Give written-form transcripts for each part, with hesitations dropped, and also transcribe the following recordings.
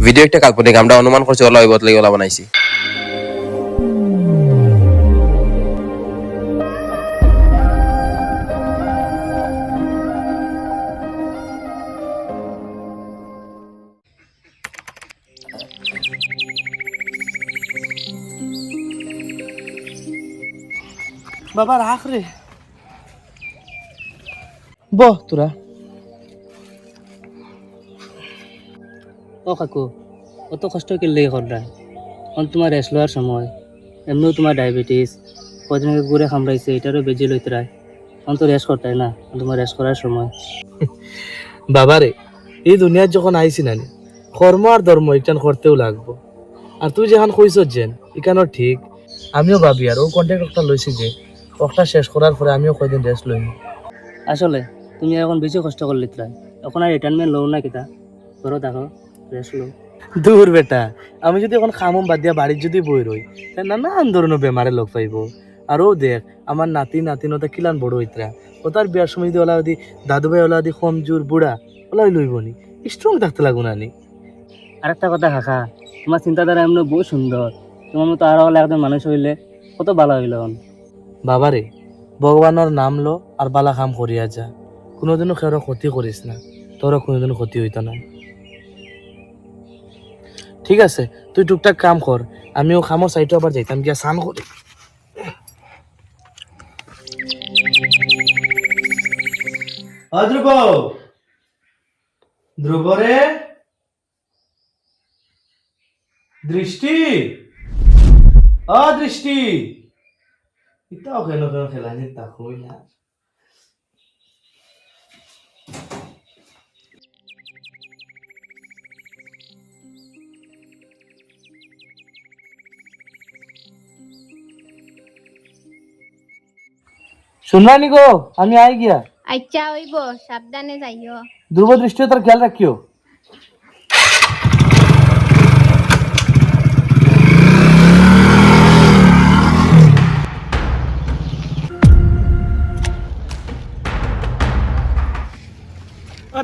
Video একটা কাল্পনিক, আমরা অনুমান করছি ওলা ওই বদলে ওলা বানাইছি। বাবা রাখ রে, বহ তোরা। ও কাকু, অত কষ্ট করলেই কররা, এখন তোমার রেস্ট লওয়ার সময়, এমনিও তোমার ডায়াবেটিস কদিন আগে ঘুরে খামড়াইছে, এটারও বেজি লইতে রায়, এখন তো রেস্ট করতে না, তোমার রেস্ট করার সময়। বাবারে, এই দুনিয়ার যখন আইসি নানি, কর্ম আর ধর্ম ইটান করতেও লাগবো। আর তুই যেখান কইস যেন ইকানো ঠিক, আমিও ভাবি আর ও কন্ট্যাক্ট একটা লইছি যে ওটা শেষ করার পরে আমিও কয়দিন রেস্ট লইনি। আসলে তুমি এখন বেশি কষ্ট করলে রায়, এখন আর রিটায়ারমেন্ট লও না কিতা, ধরো দেখো রেস্ট লো। দূর বেটা, আমি যদি এখন খামম বাদ দিয়া বাড়ির যদি বই রই, তাই নানান ধরনের বেমারে লোক পাইব। আর ও দেখ আমার নাতি নাতিনতা কিলান বড় হইতরা, ও তার বিয়ার সময় যদি ওলা যদি দাদু ভাই ওলা যদি কমজোর বুড়া ওলাই লইব নি, স্ট্রং থাকতে লাগবো না নি। আরেকটা কথা কাকা, তোমার চিন্তাধারা এমনি বহু সুন্দর, তোমার মতো আরো হলে একজন মানুষ হইলে কত ভালো হইল। বাবারে, ভগবানের নাম লো আর বালা কাম করিয়া যা, কোনোদিনও কারো ক্ষতি করিস না, তোরও কোনোদিনও ক্ষতি হইতো না। ঠিক আছে, তুই টুকটাক কাম কর, আমিও খামর সাইটে আবার যাইতাম গিয়া স্নান করি। ধ্রুব, ধ্রুব রে, দৃষ্টি, দৃষ্টি, ইতাও কেন কেন খেলানি তা কই না। শুনবানি গো, আমি আই গিয়া। আচ্ছা হইব, সাবধানে যাইও। ধ্রুব দৃষ্টি তার খেয়াল রাখিও।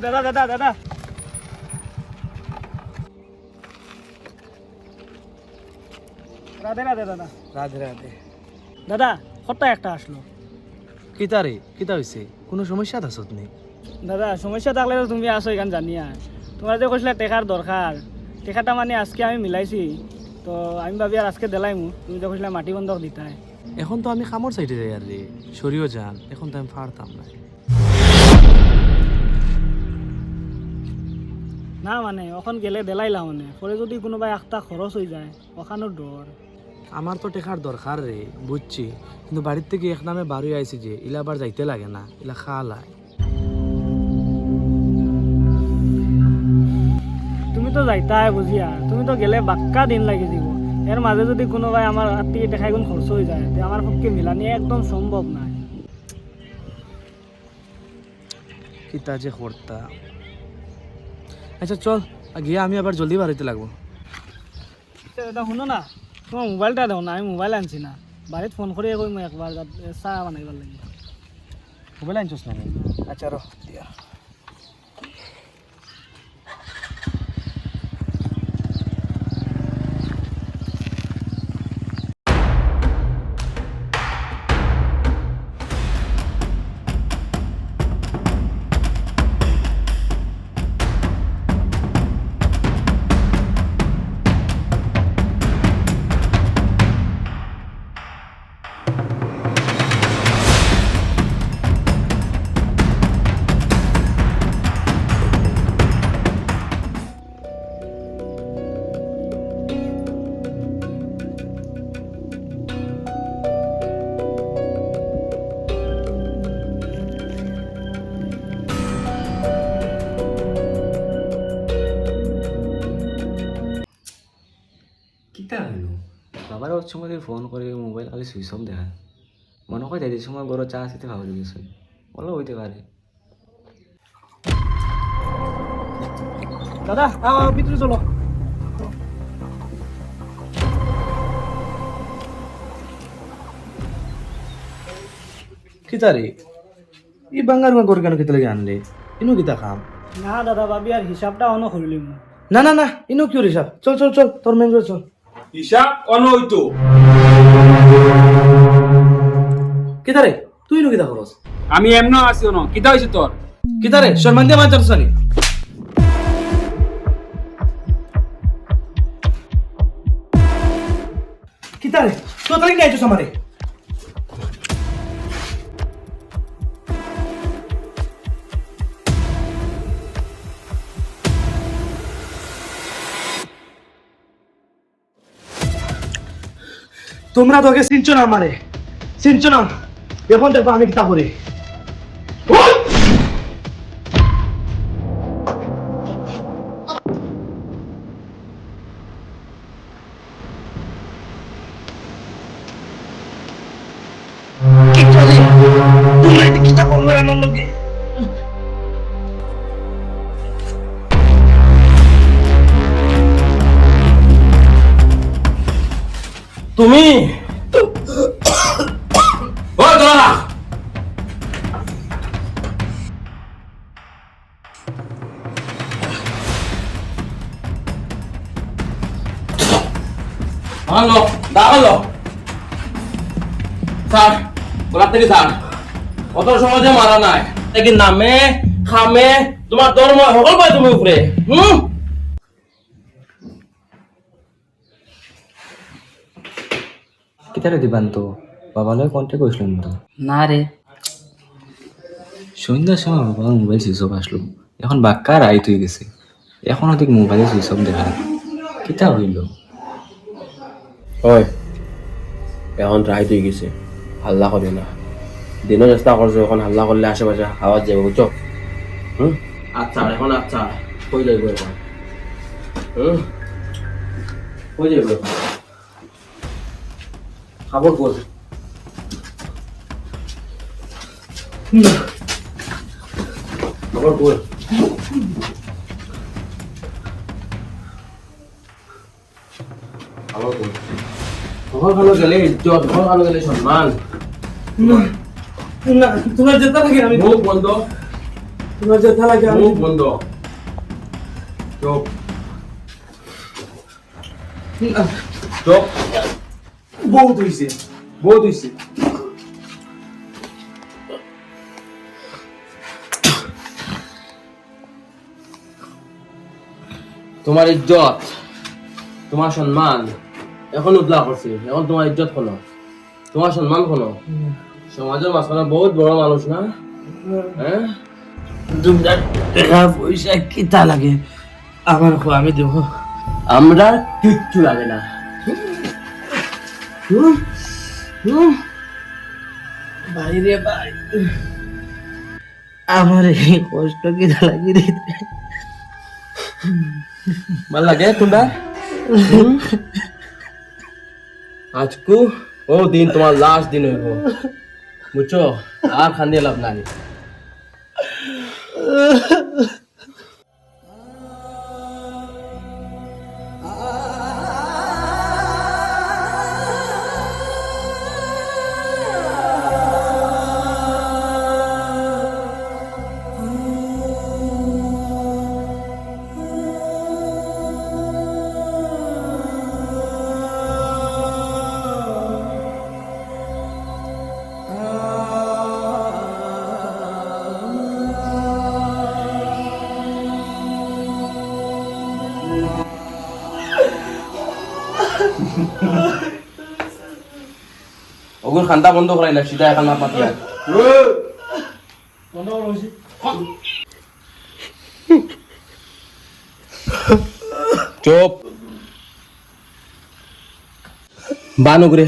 দাদা দাদা দাদা, রাধে রাধে দাদা। রাধে রাধে। দাদা কত একটা আসলো। কিতা রে, কিতা হইছে? কোনো সমস্যা আছত নি? দাদা সমস্যা থাকলে তো তুমি আসো, এখান জানিয়া তোমার যে কৈছিলে টেকার দরকার, টেকাটা মানে আজকে আমি মিলাইছি, তো আমি ভাবি আর আজকে দেলাইমু, তুমি যে কৈছিলে মাটি বন্ধক দিতাই। এখন তো আমি খামর সাইডে যাই আর রে, সরিও যান, এখন তো আমি ফাড়তাম না। না মানে এখন গেলে দেলাইলা, মানে পরে যদি কোনোবাই একটা খরচ হয়ে যায় ওখানোর ডর। আমার তো টেকার দরকার রে, বুঝছি, কিন্তু বাড়ির থেকে এক নামে বাড়ি আইছি যে ইলা আবার যাইতে লাগে না, ইলা খালায়। তুমি তো যাইতাই বুঝিয়া, তুমি তো গেলে বাক্কা দিন লাগি দিব, এর মাঝে যদি কোনোবাই আমার হাত থেকে দেখাই গুণ খরচ হয়ে যায়, তে আমার পক্ষে মিলানি একদম সম্ভব নাই। কিতা যে করতা। আচ্ছা চল, গিয়ে আমি আবার জলদি বাড়িতে লাগবো। দাদা শুনো না, তোমার মোবাইলটা দাও না, আমি মোবাইল আনছি না, বাড়িতে ফোন করে কই মই একবার চাহ বানাইবার লাগে। মোবাইল আনছস না? আচ্ছা রহ দিয়া। বাবার ওর সময় ফোন করে মোবাইল খালি সুইচ অফ দেখা, মনে হয় যাই সময় বড় চা আসতে ভালো গেছে, বলো হইতে পারে। দাদা ভিতরে চলো। কিতা রে, এই বাঙ্গার করে কেন কিতা লাগে আনলে? ইনো কিতা খাম? না দাদা ভাবি আর হিসাবটা অন করিলিম, না না না ইনো কিউ রে সাহেব চল চল চল তোর মেন করে চল হিসাব অন হইতো কিদারে তুই নো কিদা করস আমি এমন আছি অন কিতা হইছে তোর কিদারে সম্মান দিয়ে মাছ ধরছনি কিদারে তো তাই নাই তো আমারে তোমরা তোকে চিনছো না আমারে চিনছো না এখন দেখো আমি কিতা করি তুমি ও তোরা হ্যালো দাঁড়ালো স্যার গোলাপ থেকে স্যার অত সহজে মারা নাই দেখি নামে খামে তোমার ধর্ম সকল পাই তুমি উপরে কিতারে দিবান তো বাবালে কন্ট্যাক্ট করেছিলেন তো না রে সন্ধ্যার সময় বাবা মোবাইল সুইচ অফ আসলো এখন বাক্কা রাইত হয়ে গেছে এখন ওদিক মোবাইলে সুইচ অফ দেখা কিতা হইল হয় এখন রাইত হয়ে গেছে হাল্লা করি না দিনও চেষ্টা করছো এখন হাল্লা করলে আশেপাশে আওয়াজ যাবে বুঝছো আচ্ছা এখন আচ্ছা কই যাইব এখন কই যাইব এখন খাবার কর খাবার কর খাবার কর ঘর খানো গেলে ইজ্জত ঘর খানো গেলে সম্মান না তোমার যেতে লাগে আমি মুখ বন্ধ তোমার যেতে লাগে আমি মুখ বন্ধ চুপ চুপ বহুত হইছে বহুত হইছে তোমার ইজ্জত তোমার সম্মান এখন উদলা করছে এখন তোমার ইজ্জত কোনো তোমার সম্মান কোনো সমাজের মাঝখানে বহুত বড় মানুষ না হ্যাঁ তোমরা টাকা পয়সা কিতা লাগে আমার আমি দেব আমরা কিচ্ছু লাগে না বাইরে ভাই আমার এই কষ্ট কিতা লাগে রে ভাল লাগে তোমরা আজকু ও দিন তোমার লাস্ট দিন হইব বুঝছো আর খান্দিয়ে লাভ নাই ওগুর খান্দা বন্ধ করাই না সিধা এখন মাপ মাতিয়া চুপ বানুগরে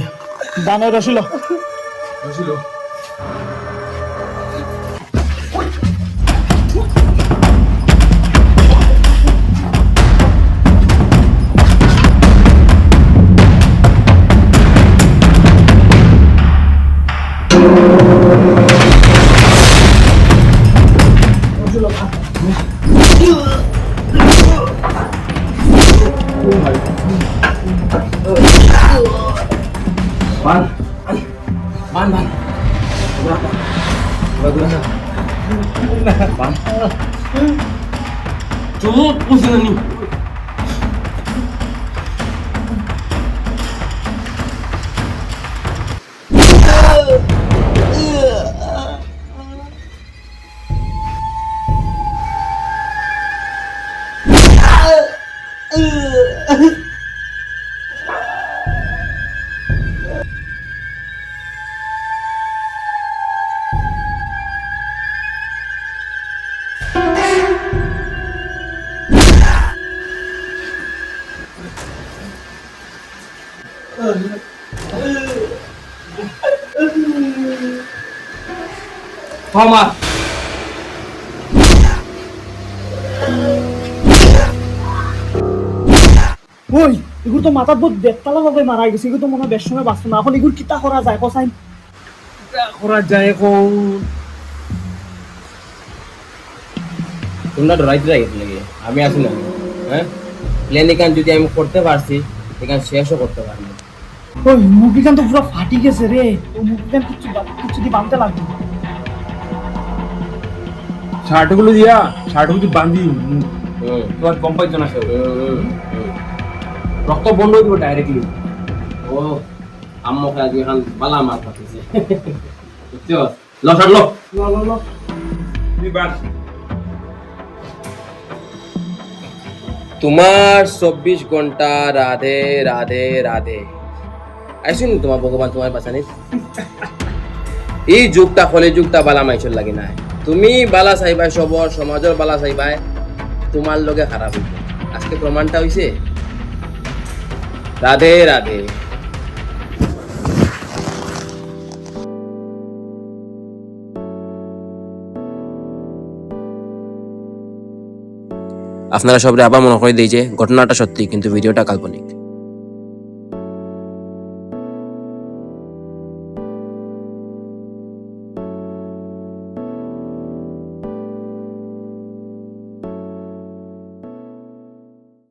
দানা রসিল বান বান বান বান চুপ বুঝলি ক্ষমা ওই এগুলো তো মাথার বহুত বেতলা ভাবে মারা গেছে, এগুলো তো মনে হয় বেশ সময় বাঁচতো না। এখন এগুলো কিতা করা যায় কসাই? করা যায় এখন তোমরা ডরাইতে গেছে নাকি? আমি আছি না, হ্যাঁ? প্লেন এখান যদি আমি করতে পারছি এখান শেষও করতে পারবো। ওই মুরগিখান তো পুরো ফাটি গেছে রে, ওই মুরগিখান কিছু দিয়ে বাঁধতে লাগবে। শার্টগুলো দিয়া শার্টগুলো যদি বান্ধি হুম, তোমার কম্পাইজন আছে হুম। রক্ত বন্ধ হয়ে যাবে ডাইরেক্টলি ও আম্মকে আজকে এখান বালা মার পাঠিয়েছে। বুঝছো? লো শার্ট লো। তোমার 24 ঘন্টা রাধে রাধে রাধে আইসুন তোমার ভগবান তোমার বাঁচানি এই যুগটা কলি যুগটা বালা মাইছর লাগি নাই তুমি বালা চাইবাই সবর সমাজের বালা চাইবাই তোমার লগে খারাপ হইব আজকে প্রমাণটা হইছে রাধে রাধে আপনারা সবাই আবার মনে করে দিই যে ঘটনাটা সত্যি কিন্তু ভিডিওটা কাল্পনিক।